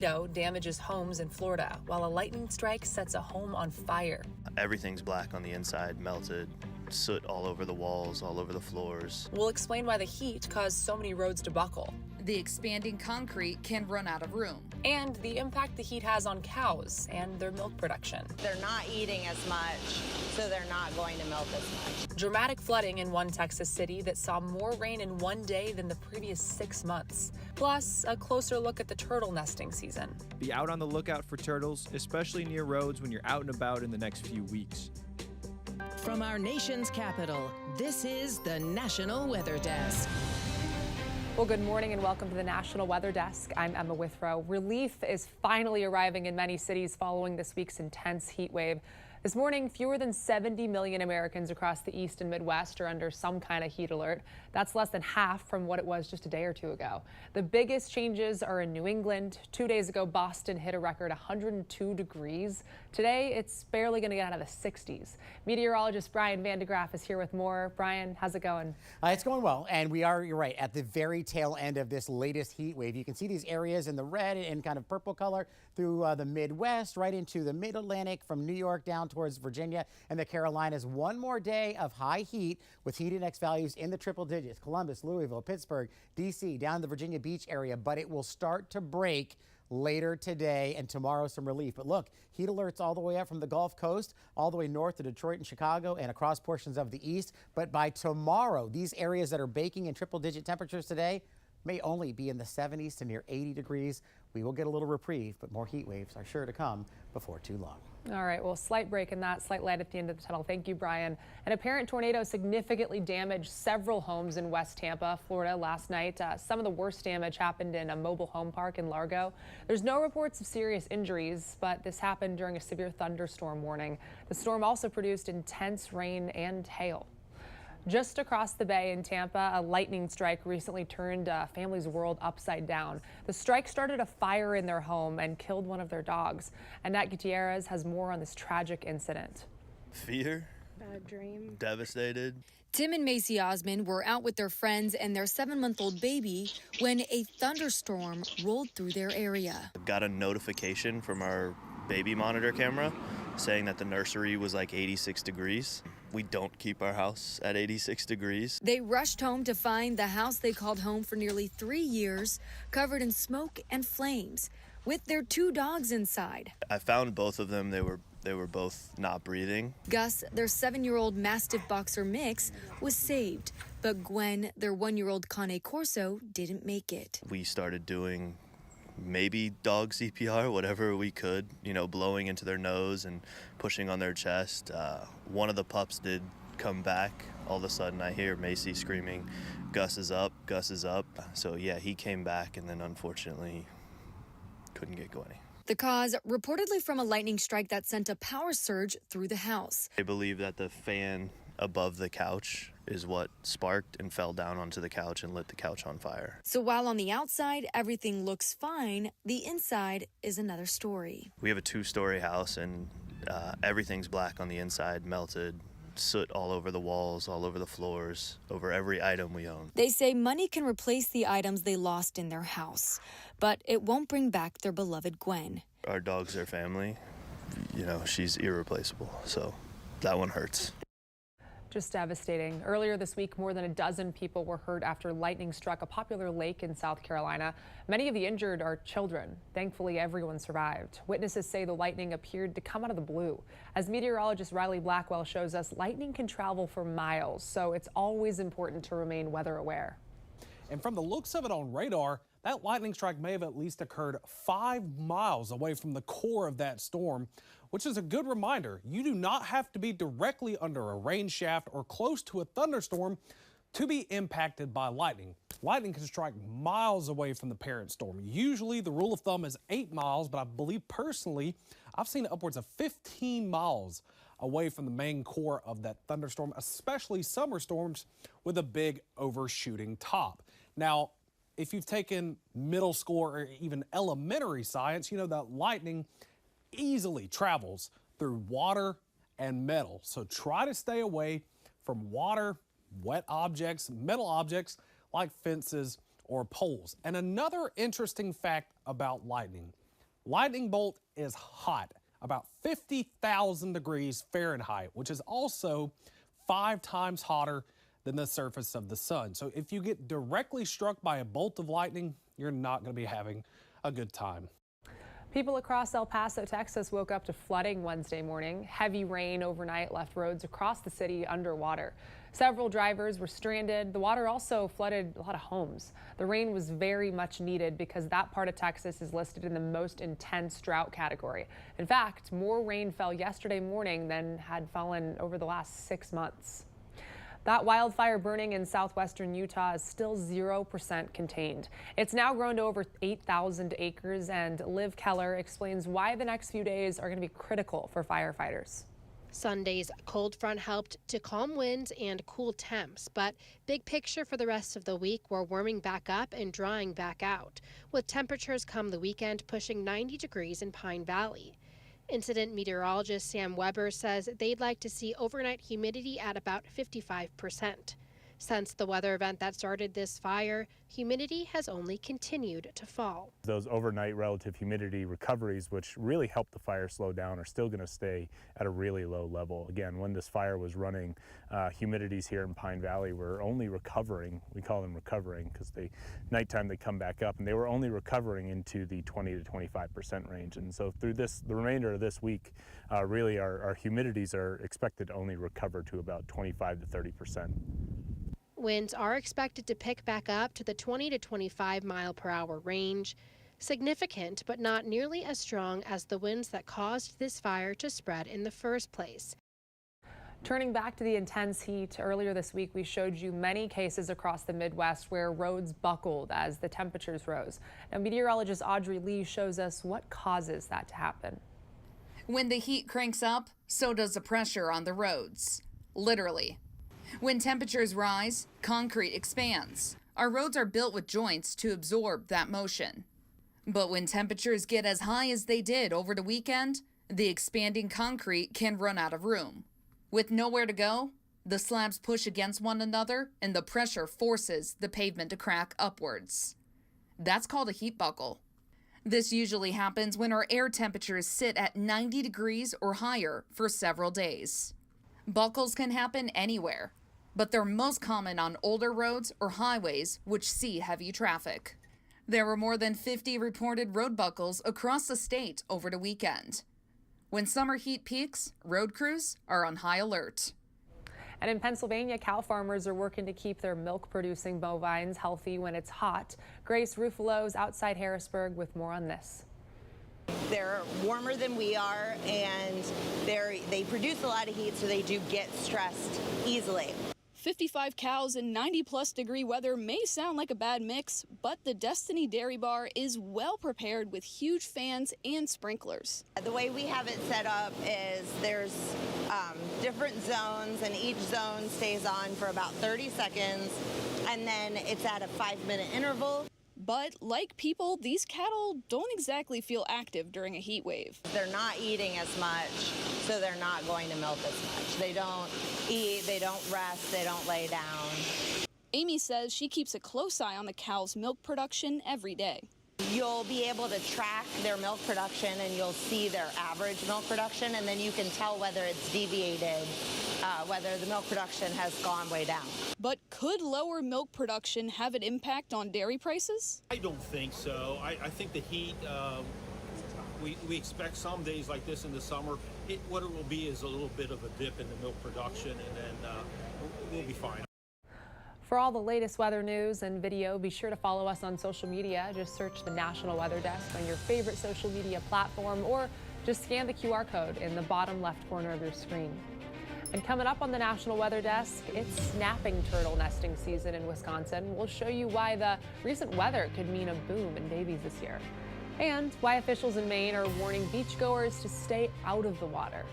Damages homes in Florida, while a lightning strike sets a home on fire. Everything's black on the inside, melted, soot all over the walls, all over the floors. We'll explain why the heat caused so many roads to buckle. The expanding concrete can run out of room. And the impact the heat has on cows and their milk production. They're not eating as much, so they're not going to milk as much. Dramatic flooding in one Texas city that saw more rain in one day than the previous 6 months. Plus, a closer look at the turtle nesting season. Be out on the lookout for turtles, especially near roads when you're out and about in the next few weeks. From our nation's capital, this is the National Weather Desk. Well, good morning and welcome to the National Weather Desk. I'm Emma Withrow. Relief is finally arriving in many cities following this week's intense heat wave. This morning, fewer than 70 million Americans across the East and Midwest are under some kind of heat alert. That's less than half from what it was just a day or two ago. The biggest changes are in New England. 2 days ago, Boston hit a record 102 degrees. Today, it's barely going to get out of the 60s. Meteorologist Brian Van de Graaff is here with more. Brian, how's it going? It's going well, and you're right, at the very tail end of this latest heat wave. You can see these areas in the red and kind of purple color through the Midwest, right into the Mid-Atlantic, from New York down towards Virginia and the Carolinas. One more day of high heat with heat index values in the triple digits. Columbus, Louisville, Pittsburgh, D.C., down the Virginia Beach area, but it will start to break later today, and tomorrow some relief. But look, heat alerts all the way up from the Gulf Coast, all the way north to Detroit and Chicago and across portions of the East. But by tomorrow, these areas that are baking in triple-digit temperatures today may only be in the 70s to near 80 degrees. We will get a little reprieve, but more heat waves are sure to come before too long. All right, well, slight break in that, slight light at the end of the tunnel. Thank you, Brian. An apparent tornado significantly damaged several homes in West Tampa, Florida last night. Some of the worst damage happened in a mobile home park in Largo. There's no reports of serious injuries, but this happened during a severe thunderstorm warning. The storm also produced intense rain and hail. Just across the bay in Tampa, a lightning strike recently turned a family's world upside down. The strike started a fire in their home and killed one of their dogs. Annette Gutierrez has more on this tragic incident. Fear. Bad dream. Devastated. Tim and Macy Osmond were out with their friends and their 7-month-old baby when a thunderstorm rolled through their area. Got a notification from our baby monitor camera saying that the nursery was like 86 degrees. We don't keep our house at 86 degrees. They rushed home to find the house they called home for nearly 3 years covered in smoke and flames with their 2 dogs inside. I found both of them. They were both not breathing. Gus, their 7-year-old Mastiff Boxer mix, was saved, but Gwen, their 1-year-old Cane Corso, didn't make it. We started doing maybe dog CPR, whatever we could, blowing into their nose and pushing on their chest. One of the pups did come back. All of a sudden I hear Macy screaming, "Gus is up, Gus is up." So yeah, he came back and then unfortunately couldn't get going. The cause reportedly from a lightning strike that sent a power surge through the house. They believe that the fan above the couch is what sparked and fell down onto the couch and lit the couch on fire. So while on the outside everything looks fine, the inside is another story. We have a 2-story house and everything's black on the inside, melted, soot all over the walls, all over the floors, over every item we own. They say money can replace the items they lost in their house, but it won't bring back their beloved Gwen. Our dog's their family. She's irreplaceable, so that one hurts. Just devastating. Earlier this week, more than a dozen people were hurt after lightning struck a popular lake in South Carolina. Many of the injured are children. Thankfully, everyone survived. Witnesses say the lightning appeared to come out of the blue. As meteorologist Riley Blackwell shows us, lightning can travel for miles, so it's always important to remain weather aware. And from the looks of it on radar, that lightning strike may have at least occurred 5 miles away from the core of that storm, which is a good reminder. You do not have to be directly under a rain shaft or close to a thunderstorm to be impacted by lightning. Lightning can strike miles away from the parent storm. Usually the rule of thumb is 8 miles, but I believe personally I've seen upwards of 15 miles away from the main core of that thunderstorm, especially summer storms with a big overshooting top. Now, if you've taken middle school or even elementary science, you know that lightning easily travels through water and metal. So try to stay away from water, wet objects, metal objects like fences or poles. And another interesting fact about lightning, lightning bolt is hot, about 50,000 degrees Fahrenheit, which is also 5 times hotter than the surface of the sun. So if you get directly struck by a bolt of lightning, you're not going to be having a good time. People across El Paso, Texas woke up to flooding Wednesday morning. Heavy rain overnight left roads across the city underwater. Several drivers were stranded. The water also flooded a lot of homes. The rain was very much needed because that part of Texas is listed in the most intense drought category. In fact, more rain fell yesterday morning than had fallen over the last 6 months. That wildfire burning in southwestern Utah is still 0% contained. It's now grown to over 8,000 acres, and Liv Keller explains why the next few days are going to be critical for firefighters. Sunday's cold front helped to calm winds and cool temps, but big picture for the rest of the week, we're warming back up and drying back out, with temperatures come the weekend pushing 90 degrees in Pine Valley. Incident meteorologist Sam Weber says they'd like to see overnight humidity at about 55%. Since the weather event that started this fire, humidity has only continued to fall. Those overnight relative humidity recoveries, which really helped the fire slow down, are still going to stay at a really low level. Again, when this fire was running, humidities here in Pine Valley were only recovering. We call them recovering because nighttime they come back up, and they were only recovering into the 20 to 25% range. And so through the remainder of this week, really our humidities are expected to only recover to about 25 to 30%. Winds are expected to pick back up to the 20 to 25 mile per hour range. Significant, but not nearly as strong as the winds that caused this fire to spread in the first place. Turning back to the intense heat, earlier this week we showed you many cases across the Midwest where roads buckled as the temperatures rose. Now, meteorologist Audrey Lee shows us what causes that to happen. When the heat cranks up, so does the pressure on the roads. Literally. When temperatures rise, concrete expands. Our roads are built with joints to absorb that motion. But when temperatures get as high as they did over the weekend, the expanding concrete can run out of room. With nowhere to go, the slabs push against one another and the pressure forces the pavement to crack upwards. That's called a heat buckle. This usually happens when our air temperatures sit at 90 degrees or higher for several days. Buckles can happen anywhere, but they're most common on older roads or highways which see heavy traffic. There were more than 50 reported road buckles across the state over the weekend. When summer heat peaks, road crews are on high alert. And in Pennsylvania, cow farmers are working to keep their milk-producing bovines healthy when it's hot. Grace Ruffalo's outside Harrisburg with more on this. They're warmer than we are, and they produce a lot of heat, so they do get stressed easily. 55 cows in 90-plus degree weather may sound like a bad mix, but the Destiny Dairy Bar is well prepared with huge fans and sprinklers. The way we have it set up is there's different zones, and each zone stays on for about 30 seconds, and then it's at a 5-minute interval. But like people, these cattle don't exactly feel active during a heat wave. They're not eating as much, so they're not going to milk as much. They don't eat, they don't rest, they don't lay down. Amy says she keeps a close eye on the cow's milk production every day. You'll be able to track their milk production, and you'll see their average milk production, and then you can tell whether it's deviated, whether the milk production has gone way down. But could lower milk production have an impact on dairy prices? I don't think so. I think the heat, we expect some days like this in the summer. What it will be is a little bit of a dip in the milk production, and then we'll be fine. For all the latest weather news and video, be sure to follow us on social media. Just search the National Weather Desk on your favorite social media platform, or just scan the QR code in the bottom left corner of your screen. And coming up on the National Weather Desk, it's snapping turtle nesting season in Wisconsin. We'll show you why the recent weather could mean a boom in babies this year, and why officials in Maine are warning beachgoers to stay out of the water.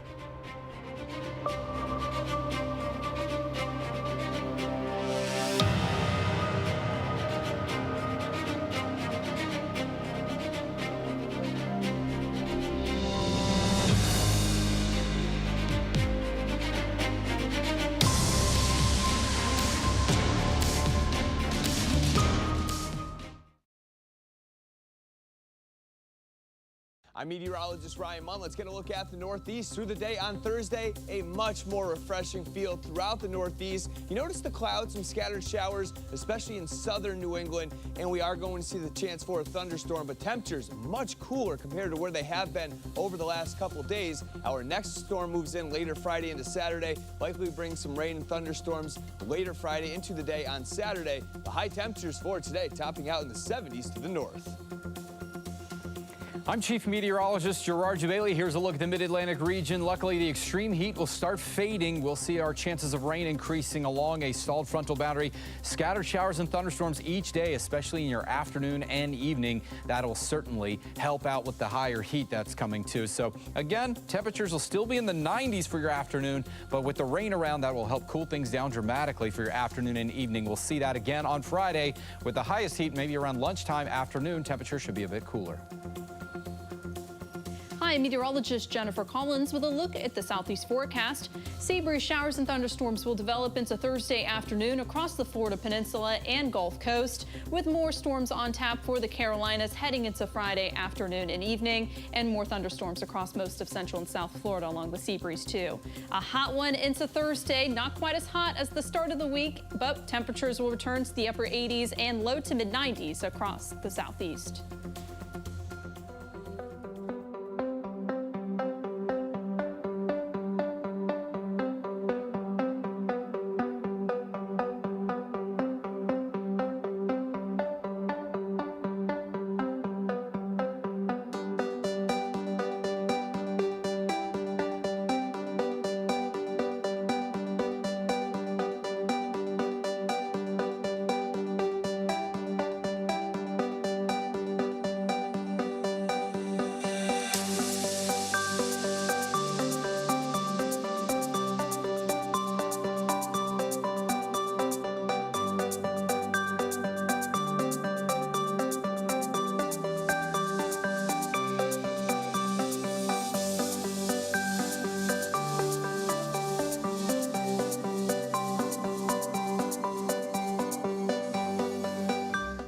I'm meteorologist Ryan Munn. Let's get a look at the Northeast through the day on Thursday. A much more refreshing feel throughout the Northeast. You notice the clouds, some scattered showers, especially in southern New England, and we are going to see the chance for a thunderstorm, but temperatures much cooler compared to where they have been over the last couple of days. Our next storm moves in later Friday into Saturday, likely bring some rain and thunderstorms later Friday into the day on Saturday. The high temperatures for today topping out in the 70s to the north. I'm Chief Meteorologist Gerard Jabali. Here's a look at the mid-Atlantic region. Luckily, the extreme heat will start fading. We'll see our chances of rain increasing along a stalled frontal boundary. Scattered showers and thunderstorms each day, especially in your afternoon and evening. That'll certainly help out with the higher heat that's coming too. So again, temperatures will still be in the 90s for your afternoon, but with the rain around, that will help cool things down dramatically for your afternoon and evening. We'll see that again on Friday with the highest heat maybe around lunchtime, afternoon. Temperatures should be a bit cooler. Hi, meteorologist Jennifer Collins with a look at the southeast forecast. Sea breeze showers and thunderstorms will develop into Thursday afternoon across the Florida Peninsula and Gulf Coast, with more storms on tap for the Carolinas heading into Friday afternoon and evening, and more thunderstorms across most of central and south Florida along the sea breeze too. A hot one into Thursday, not quite as hot as the start of the week, but temperatures will return to the upper 80s and low to mid 90s across the southeast.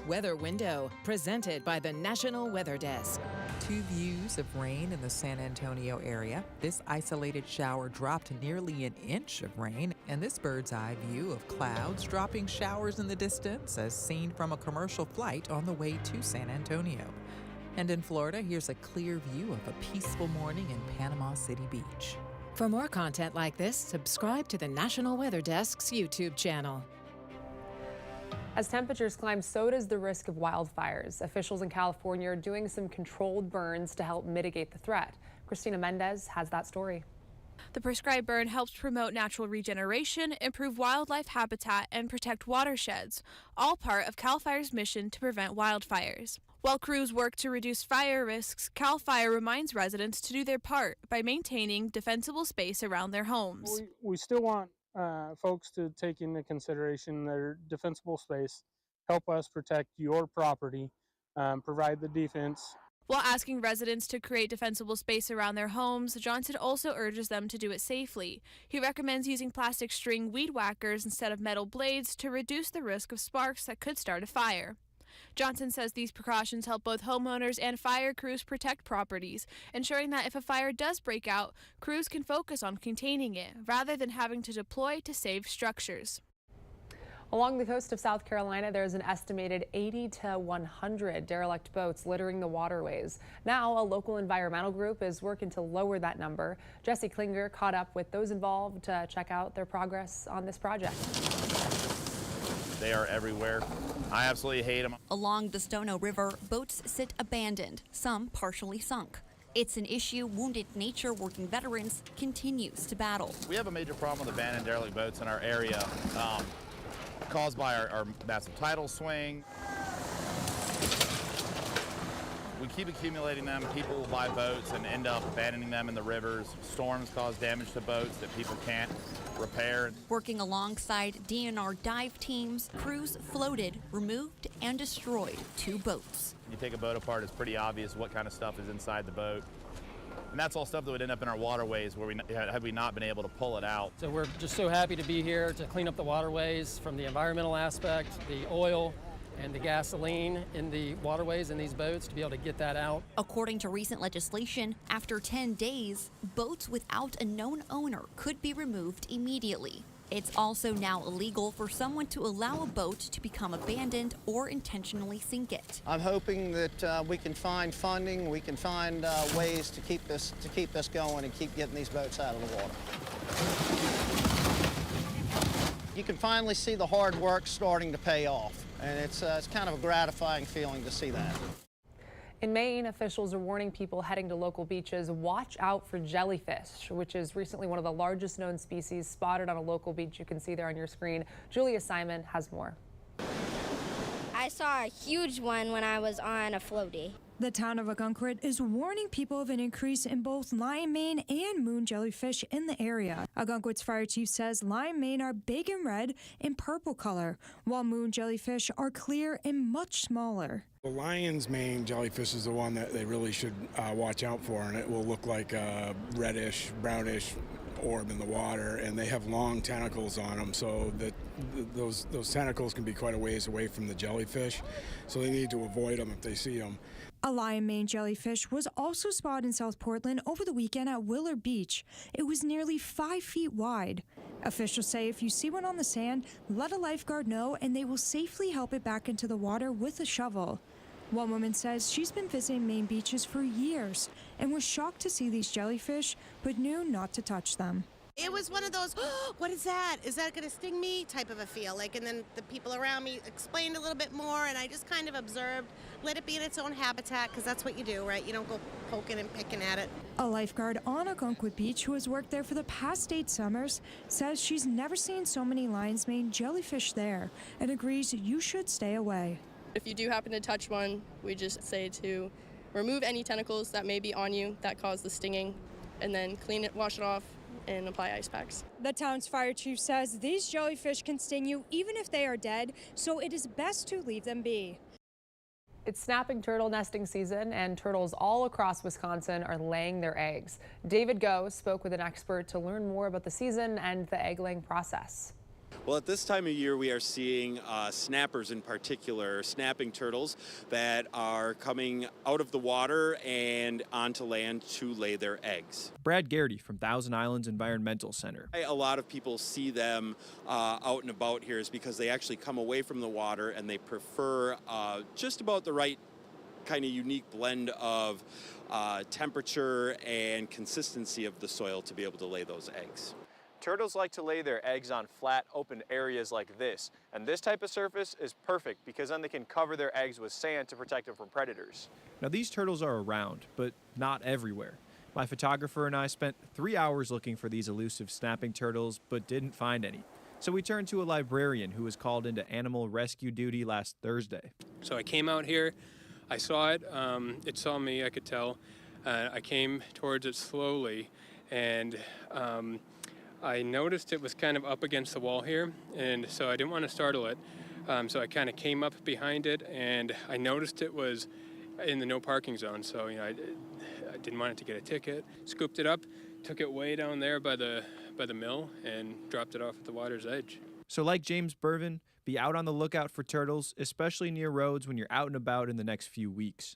Weather Window, presented by the National Weather Desk. Two views of rain in the San Antonio area. This isolated shower dropped nearly an inch of rain, and this bird's eye view of clouds dropping showers in the distance as seen from a commercial flight on the way to San Antonio. And in Florida, here's a clear view of a peaceful morning in Panama City Beach. For more content like this, subscribe to the National Weather Desk's YouTube channel. As temperatures climb, so does the risk of wildfires. Officials in California are doing some controlled burns to help mitigate the threat. Christina Mendez has that story. The prescribed burn helps promote natural regeneration, improve wildlife habitat, and protect watersheds, all part of CAL FIRE's mission to prevent wildfires. While crews work to reduce fire risks, CAL FIRE reminds residents to do their part by maintaining defensible space around their homes. We still want folks to take into consideration their defensible space, help us protect your property, provide the defense. While asking residents to create defensible space around their homes, Johnson also urges them to do it safely. He recommends using plastic string weed whackers instead of metal blades to reduce the risk of sparks that could start a fire. Johnson says these precautions help both homeowners and fire crews protect properties, ensuring that if a fire does break out, crews can focus on containing it rather than having to deploy to save structures. Along the coast of South Carolina, there's an estimated 80 to 100 derelict boats littering the waterways. Now, a local environmental group is working to lower that number. Jesse Klinger caught up with those involved to check out their progress on this project. They are everywhere. I absolutely hate them. Along the Stono River, boats sit abandoned, some partially sunk. It's an issue Wounded Nature Working Veterans continues to battle. We have a major problem with abandoned derelict boats in our area, caused by our massive tidal swing. We keep accumulating them. People will buy boats and end up abandoning them in the rivers. Storms cause damage to boats that people can't repair. Working alongside DNR dive teams, crews floated, removed, and destroyed 2 boats. You take a boat apart, it's pretty obvious what kind of stuff is inside the boat. And that's all stuff that would end up in our waterways where had we not been able to pull it out. So we're just so happy to be here to clean up the waterways from the environmental aspect, the oil, and the gasoline in the waterways in these boats to be able to get that out. According to recent legislation, after 10 days, boats without a known owner could be removed immediately. It's also now illegal for someone to allow a boat to become abandoned or intentionally sink it. I'm hoping that we can find funding, we can find ways to keep this going and keep getting these boats out of the water. You can finally see the hard work starting to pay off, and it's kind of a gratifying feeling to see that. In Maine, officials are warning people heading to local beaches, watch out for jellyfish, which is recently one of the largest known species spotted on a local beach. You can see there on your screen. Julia Simon has more. I saw a huge one when I was on a floaty. The town of Ogunquit is warning people of an increase in both lion mane and moon jellyfish in the area. Ogunquit's fire chief says lion mane are big and red and purple color, while moon jellyfish are clear and much smaller. The lion's mane jellyfish is the one that they really should watch out for, and it will look like a reddish, brownish orb in the water, and they have long tentacles on them, so that those tentacles can be quite a ways away from the jellyfish, so they need to avoid them if they see them. A lion mane jellyfish was also spotted in South Portland over the weekend at Willard Beach. It was nearly 5 feet wide. Officials say if you see one on the sand, let a lifeguard know and they will safely help it back into the water with a shovel. One woman says she's been visiting Maine beaches for years and was shocked to see these jellyfish, but knew not to touch them. It was one of those, oh, what is that? Is that going to sting me? Type of a feel. And then the people around me explained a little bit more, and I just kind of observed, let it be in its own habitat, because that's what you do, right? You don't go poking and picking at it. A lifeguard on Ogunquit Beach who has worked there for the past 8 summers says she's never seen so many lion's mane jellyfish there and agrees you should stay away. If you do happen to touch one, we just say to remove any tentacles that may be on you that cause the stinging, and then clean it, wash it off, and apply ice packs. The town's fire chief says these jellyfish can sting you even if they are dead, so it is best to leave them be. It's snapping turtle nesting season, and turtles all across Wisconsin are laying their eggs. David Go spoke with an expert to learn more about the season and the egg-laying process. Well, at this time of year, we are seeing snappers in particular, snapping turtles that are coming out of the water and onto land to lay their eggs. Brad Garrity from Thousand Islands Environmental Center. A lot of people see them out and about here is because they actually come away from the water and they prefer just about the right kind of unique blend of temperature and consistency of the soil to be able to lay those eggs. Turtles like to lay their eggs on flat, open areas like this, and this type of surface is perfect because then they can cover their eggs with sand to protect them from predators. Now these turtles are around, but not everywhere. My photographer and I spent 3 hours looking for these elusive snapping turtles, but didn't find any. So we turned to a librarian who was called into animal rescue duty last Thursday. So I came out here, I saw it, it saw me, I could tell. I came towards it slowly, and I noticed it was kind of up against the wall here, and so I didn't want to startle it. So I kind of came up behind it, and I noticed it was in the no parking zone. So I didn't want it to get a ticket. Scooped it up, took it way down there by the mill, and dropped it off at the water's edge. So like James Burvin, be out on the lookout for turtles, especially near roads when you're out and about in the next few weeks.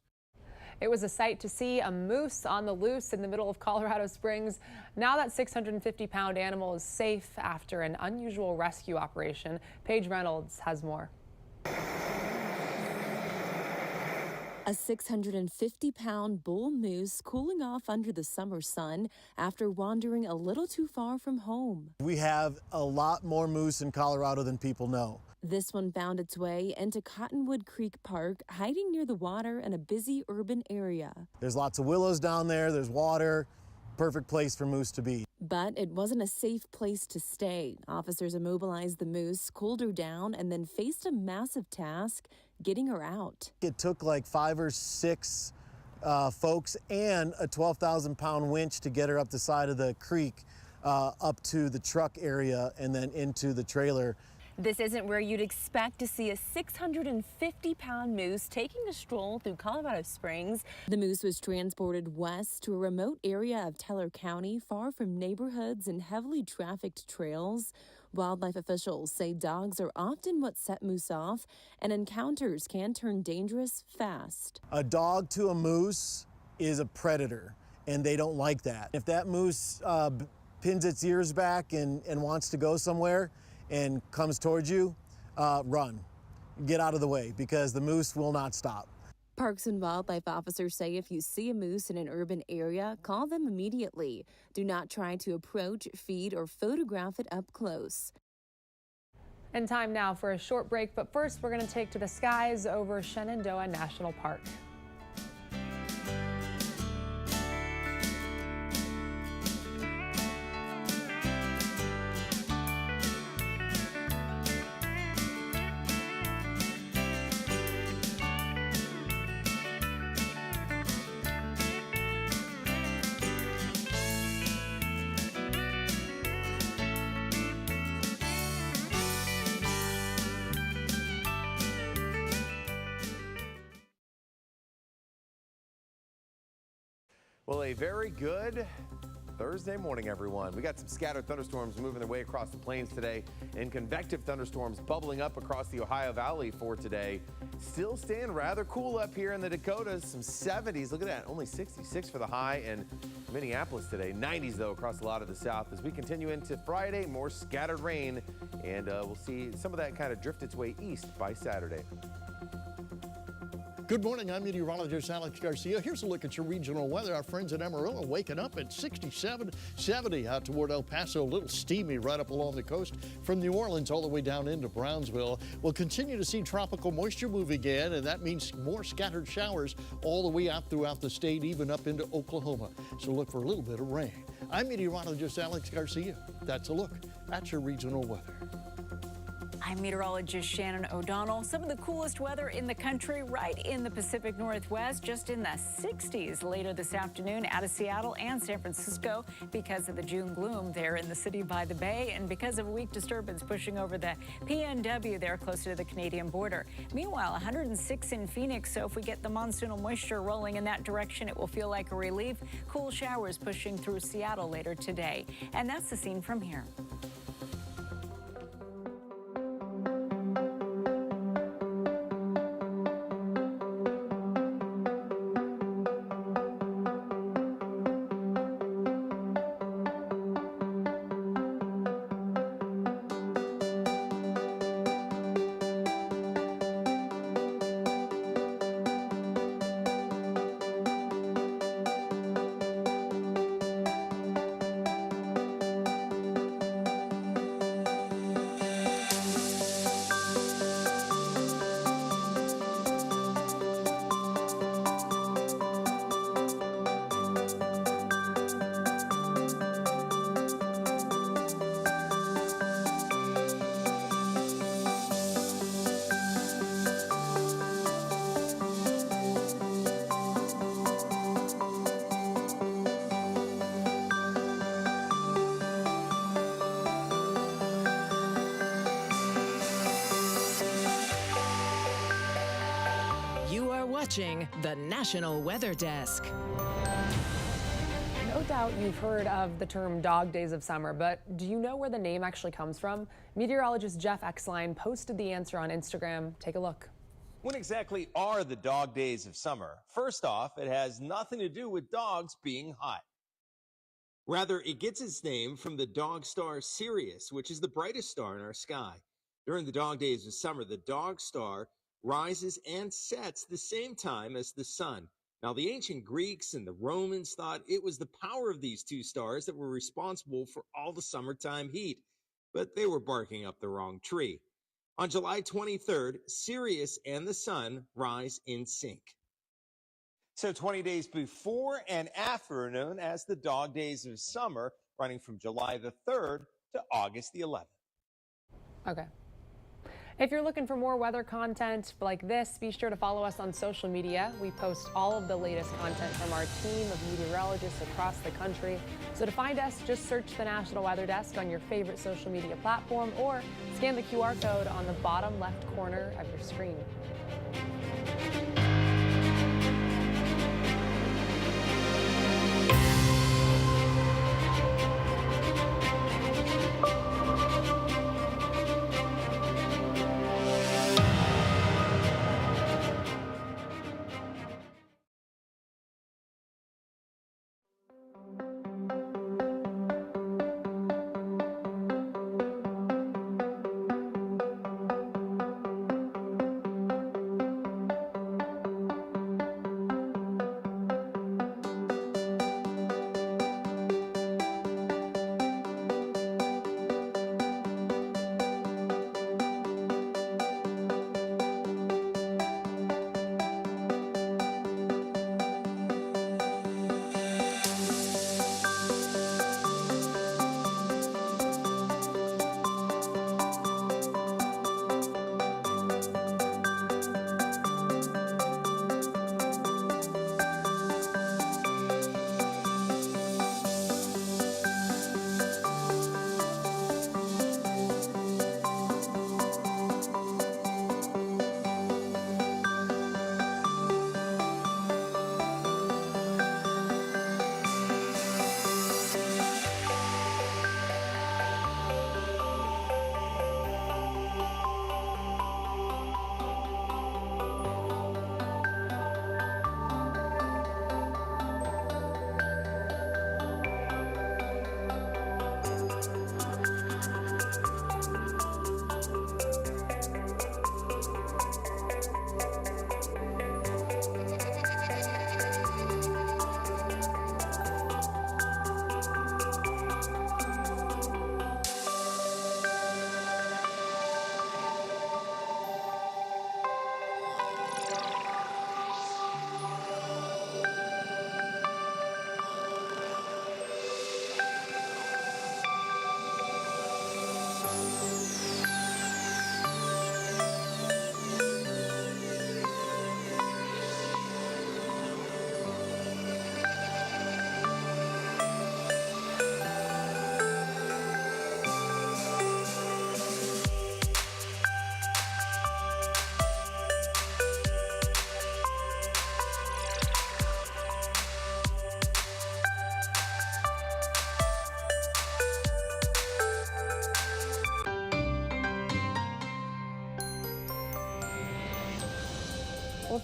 It was a sight to see a moose on the loose in the middle of Colorado Springs. Now that 650-pound animal is safe after an unusual rescue operation. Paige Reynolds has more. A 650-pound bull moose cooling off under the summer sun after wandering a little too far from home. We have a lot more moose in Colorado than people know. This one found its way into Cottonwood Creek Park, hiding near the water in a busy urban area. There's lots of willows down there, there's water, perfect place for moose to be. But it wasn't a safe place to stay. Officers immobilized the moose, cooled her down, and then faced a massive task, getting her out. It took like 5 or 6 folks and a 12,000-pound winch to get her up the side of the creek, up to the truck area and then into the trailer. This isn't where you'd expect to see a 650-pound moose taking a stroll through Colorado Springs. The moose was transported west to a remote area of Teller County, far from neighborhoods and heavily trafficked trails. Wildlife officials say dogs are often what set moose off, and encounters can turn dangerous fast. A dog to a moose is a predator, and they don't like that. If that moose pins its ears back and wants to go somewhere and comes towards you, run. Get out of the way, because the moose will not stop. Parks and wildlife officers say if you see a moose in an urban area, call them immediately. Do not try to approach, feed, or photograph it up close. And time now for a short break, but first we're going to take to the skies over Shenandoah National Park. Well, a very good Thursday morning, everyone. We got some scattered thunderstorms moving their way across the plains today, and convective thunderstorms bubbling up across the Ohio Valley for today. Still staying rather cool up here in the Dakotas, some 70s. Look at that, only 66 for the high in Minneapolis today. 90s, though, across a lot of the south. As we continue into Friday, more scattered rain, and we'll see some of that kind of drift its way east by Saturday. Good morning, I'm meteorologist Alex Garcia. Here's a look at your regional weather. Our friends in Amarillo waking up at 67, 70 out toward El Paso. A little steamy right up along the coast from New Orleans all the way down into Brownsville. We'll continue to see tropical moisture move again, and that means more scattered showers all the way out throughout the state, even up into Oklahoma. So look for a little bit of rain. I'm meteorologist Alex Garcia. That's a look at your regional weather. I'm meteorologist Shannon O'Donnell. Some of the coolest weather in the country right in the Pacific Northwest, just in the 60s later this afternoon out of Seattle and San Francisco because of the June gloom there in the city by the bay and because of a weak disturbance pushing over the PNW there closer to the Canadian border. Meanwhile, 106 in Phoenix, so if we get the monsoonal moisture rolling in that direction, it will feel like a relief. Cool showers pushing through Seattle later today. And that's the scene from here. Watching the National Weather Desk. No doubt you've heard of the term dog days of summer, but do you know where the name actually comes from? Meteorologist Jeff Exline posted the answer on Instagram. Take a look. When exactly are the dog days of summer? First off, it has nothing to do with dogs being hot. Rather, it gets its name from the dog star Sirius, which is the brightest star in our sky. During the dog days of summer, the dog star rises and sets the same time as the sun. Now, the ancient Greeks and the Romans thought it was the power of these two stars that were responsible for all the summertime heat, but they were barking up the wrong tree. On July 23rd, Sirius and the sun rise in sync. So 20 days before and after are known as the dog days of summer, running from July the 3rd to August the 11th. Okay. If you're looking for more weather content like this, be sure to follow us on social media. We post all of the latest content from our team of meteorologists across the country. So to find us, just search the National Weather Desk on your favorite social media platform or scan the QR code on the bottom left corner of your screen.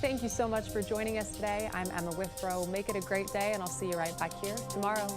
thank you so much for joining us today. I'm Emma Withrow. Make it a great day, and I'll see you right back here tomorrow.